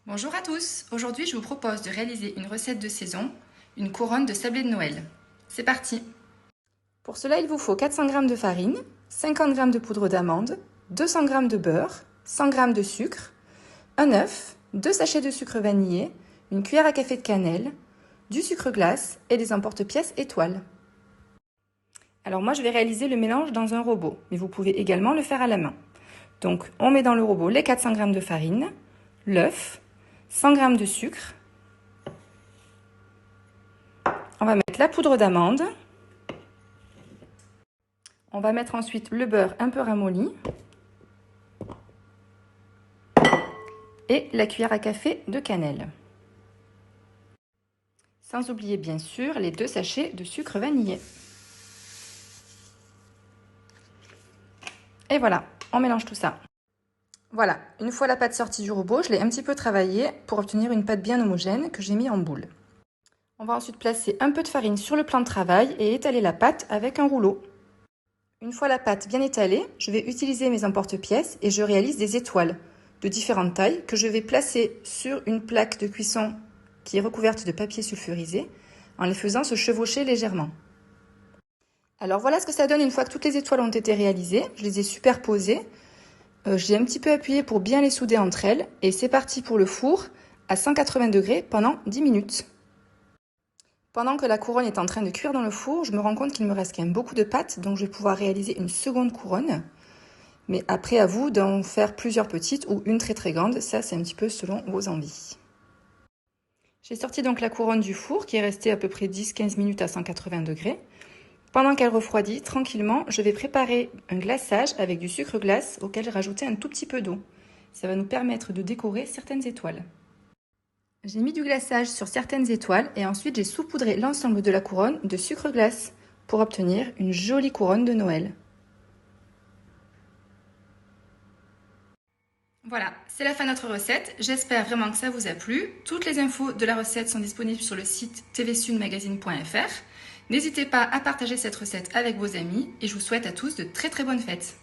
Bonjour à tous, aujourd'hui je vous propose de réaliser une recette de saison, une couronne de sablé de Noël. C'est parti! Pour cela il vous faut 400 g de farine, 50 g de poudre d'amande, 200 g de beurre, 100 g de sucre, un œuf, 2 sachets de sucre vanillé, une cuillère à café de cannelle, du sucre glace et des emporte-pièces étoiles. Alors moi je vais réaliser le mélange dans un robot, mais vous pouvez également le faire à la main. Donc on met dans le robot les 400 g de farine, l'œuf, 100 g de sucre, on va mettre la poudre d'amande, on va mettre ensuite le beurre un peu ramolli et la cuillère à café de cannelle. Sans oublier bien sûr les 2 sachets de sucre vanillé. Et voilà, on mélange tout ça. Voilà, une fois la pâte sortie du robot, je l'ai un petit peu travaillée pour obtenir une pâte bien homogène que j'ai mis en boule. On va ensuite placer un peu de farine sur le plan de travail et étaler la pâte avec un rouleau. Une fois la pâte bien étalée, je vais utiliser mes emporte-pièces et je réalise des étoiles de différentes tailles que je vais placer sur une plaque de cuisson qui est recouverte de papier sulfurisé en les faisant se chevaucher légèrement. Alors voilà ce que ça donne une fois que toutes les étoiles ont été réalisées. Je les ai superposées. J'ai un petit peu appuyé pour bien les souder entre elles et c'est parti pour le four à 180 degrés pendant 10 minutes. Pendant que la couronne est en train de cuire dans le four, je me rends compte qu'il me reste quand même beaucoup de pâte, donc je vais pouvoir réaliser une seconde couronne. Mais après, à vous d'en faire plusieurs petites ou une très très grande, ça c'est un petit peu selon vos envies. J'ai sorti donc la couronne du four qui est restée à peu près 10-15 minutes à 180 degrés. Pendant qu'elle refroidit, tranquillement, je vais préparer un glaçage avec du sucre glace auquel j'ai rajouté un tout petit peu d'eau. Ça va nous permettre de décorer certaines étoiles. J'ai mis du glaçage sur certaines étoiles et ensuite j'ai saupoudré l'ensemble de la couronne de sucre glace pour obtenir une jolie couronne de Noël. Voilà, c'est la fin de notre recette. J'espère vraiment que ça vous a plu. Toutes les infos de la recette sont disponibles sur le site tvsudmagazine.fr. N'hésitez pas à partager cette recette avec vos amis et je vous souhaite à tous de très très bonnes fêtes.